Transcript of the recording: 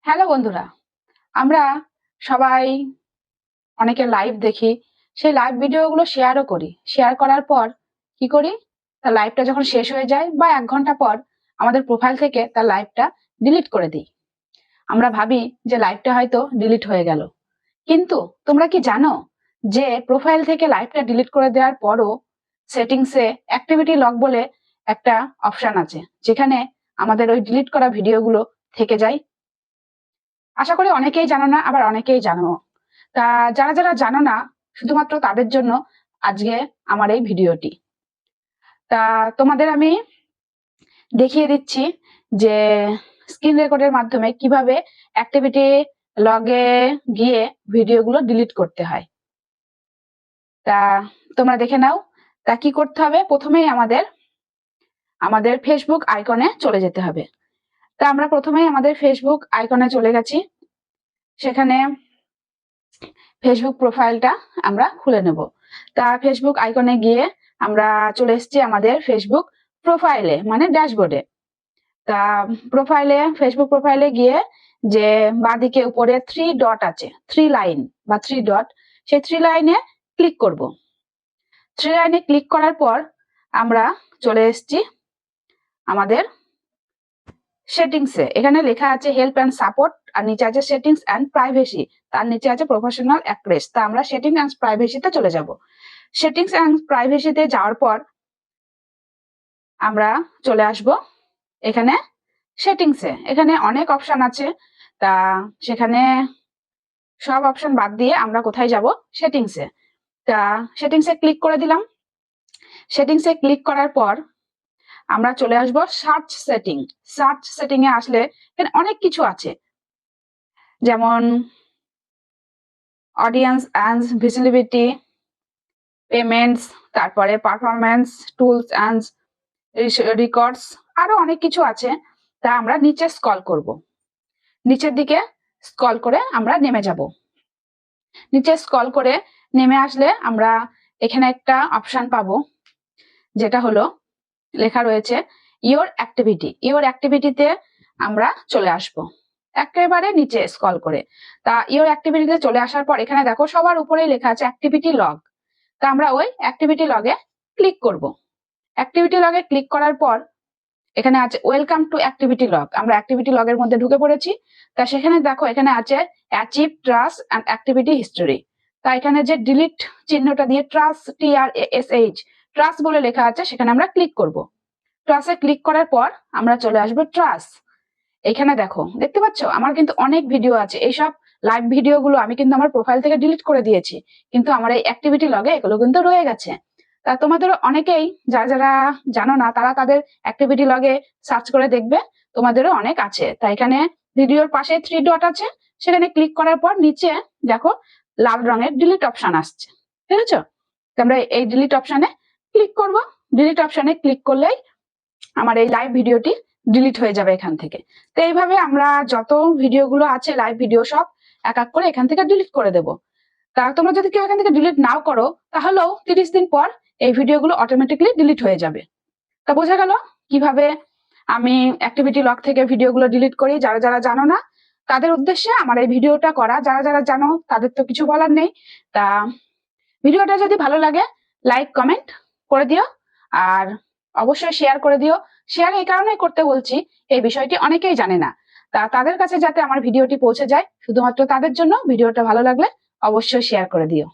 Hello বন্ধুরা, আমরা সবাই অনেকে লাইভ দেখি। সেই লাইভ ভিডিওগুলো শেয়ারও করি। শেয়ার করার পর কি করি, তার লাইভটা যখন শেষ হয়ে যায় বা 1 ঘন্টা পর আমাদের প্রোফাইল থেকে তার লাইভটা ডিলিট করে দিই। আমরা ভাবি যে লাইভটা হয়তো ডিলিট হয়ে গেল, কিন্তু তোমরা কি জানো যে প্রোফাইল থেকে লাইভটা ডিলিট করে দেওয়ার পরও সেটিংসে অ্যাক্টিভিটি লগ বলে একটা অপশন আছে, যেখানে আমাদের ওই ডিলিট করা ভিডিওগুলো থেকে যায়। আশা করি অনেকেই জানো না, আবার অনেকেই জানো। তা যারা যারা জানো না, শুধুমাত্র তাদের জন্য আজকে আমার এই ভিডিওটি। তা তোমাদের আমি দেখিয়ে দিচ্ছি যে স্ক্রিন রেকর্ডের মাধ্যমে কিভাবে অ্যাক্টিভিটি লগে গিয়ে ভিডিওগুলো ডিলিট করতে হয়। তা তোমরা দেখে নাও। তা কি করতে হবে, প্রথমেই আমাদের ফেসবুক আইকনে চলে যেতে হবে। তা আমরা প্রথমেই আমাদের ফেসবুক আইকনে চলে গেছি। সেখানে ফেসবুক প্রোফাইলটা আমরা খুলে নেব। তা ফেসবুক আইকনে গিয়ে আমরা চলে এসেছি আমাদের ফেসবুক প্রোফাইলে, মানে ড্যাশবোর্ডে। তা ফেসবুক প্রোফাইলে গিয়ে যে বাঁদিকে উপরে 3 ডট আছে, 3 লাইন বা 3 ডট, সেই 3 লাইনে ক্লিক করব। 3 লাইনে ক্লিক করার পর আমরা চলে এসেছি আমাদের সেটিংসে। এখানে লেখা আছে হেল্প অ্যান্ড সাপোর্ট, আর নিচে আছে সেটিংস অ্যান্ড প্রাইভেসি, তার নিচে আছে প্রফেশনাল অ্যাক্রেস। তা আমরা সেটিংস অ্যান্ড প্রাইভেসিতে চলে যাব। সেটিংস অ্যান্ড প্রাইভেসিতে যাওয়ার পর আমরা চলে আসব এখানে সেটিংসে। এখানে অনেক অপশন আছে, তা সেখানে সব অপশন বাদ দিয়ে আমরা কোথায় যাব, সেটিংসে। তা সেটিংসে ক্লিক করে দিলাম। সেটিংসে ক্লিক করার পর আমরা চলে আসব সার্চ সেটিং। সার্চ সেটিং এ আসলে এখানে অনেক কিছু আছে, যেমন অডিয়েন্স অ্যান্ড ভিজিবিলিটি, পেমেন্টস, তারপরে পারফরমেন্স, টুলস অ্যান্ড রেকর্ডস, আরো অনেক কিছু আছে। তা আমরা নিচে স্ক্রল করব। নিচের দিকে স্ক্রল করে আমরা নেমে যাব। নিচে স্ক্রল করে নেমে আসলে আমরা এখানে একটা অপশন পাবো, যেটা হলো লেখা রয়েছে ইওর অ্যাক্টিভিটি। ইওর অ্যাক্টিভিটিতে আমরা চলে আসব একেবারে নিচে স্ক্রল করে। তা ইওর অ্যাক্টিভিটিতে চলে আসার পর এখানে দেখো সবার উপরেই লেখা আছে অ্যাক্টিভিটি লগ। তা আমরা ওই অ্যাক্টিভিটি লগে ক্লিক করব। অ্যাক্টিভিটি লগে ক্লিক করার পর এখানে আছে ওয়েলকাম টু অ্যাক্টিভিটি লগ। আমরা অ্যাক্টিভিটি লগের মধ্যে ঢুকে পড়েছি। তা সেখানে দেখো এখানে আছে achieve, trust and activity history. তা এখানে যে ডিলিট চিহ্নটা দিয়ে ট্রাস্ট, TRASH, ট্রাস্ট বলে লেখা আছে, সেখানে আমরা ক্লিক করব। ট্রাস্টে ক্লিক করার পর আমরা চলে আসবো ট্রাস্ট। এখানে দেখো, দেখতে পাচ্ছ আমার কিন্তু অনেক ভিডিও আছে। এইসব লাইভ ভিডিও গুলো আমি কিন্তু আমার প্রোফাইল থেকে ডিলিট করে দিয়েছি, কিন্তু আমার এই অ্যাক্টিভিটি লগে এগুলো কিন্তু রয়ে গেছে। তা তোমাদের অনেকেই যারা যারা জানো না, তারা তাদের অ্যাক্টিভিটি লগে সার্চ করে দেখবে, তোমাদেরও অনেক আছে। তাই এখানে ভিডিওর পাশে 3 ডট আছে, সেখানে ক্লিক করার পর নিচে দেখো লাল রঙের ডিলিট অপশন আসছে, ঠিক আছে? আমরা এই ডিলিট অপশনে ক্লিক করব। ডিলিট অপশনে ক্লিক করলেই আমার এই লাইভ ভিডিওটি ডিলিট হয়ে যাবে এখান থেকে। তো এইভাবে আমরা যত ভিডিওগুলো আছে লাইভ ভিডিও সব এক এক করে এখান থেকে ডিলিট করে দেব। তা তোমরা যদি কেউ এখান থেকে ডিলিট নাও করো, তাহলেও 30 দিন পর এই ভিডিওগুলো অটোমেটিকলি ডিলিট হয়ে যাবে। তা বোঝা গেল কিভাবে আমি অ্যাক্টিভিটি লগ থেকে ভিডিওগুলো ডিলিট করি। যারা যারা জানো না, তাদের উদ্দেশ্যে আমার এই ভিডিওটা করা। যারা যারা জানো তাদের তো কিছু বলার নেই। তা ভিডিওটা যদি ভালো লাগে লাইক কমেন্ট করে দিও, আর অবশ্যই শেয়ার করে দিও। শেয়ার এই কারণেই করতে বলছি, এই বিষয়টি অনেকেই জানে না। তা তাদের কাছে যাতে আমার ভিডিওটি পৌঁছে যায়, শুধুমাত্র তাদের জন্য ভিডিওটা ভালো লাগলে অবশ্যই শেয়ার করে দিও।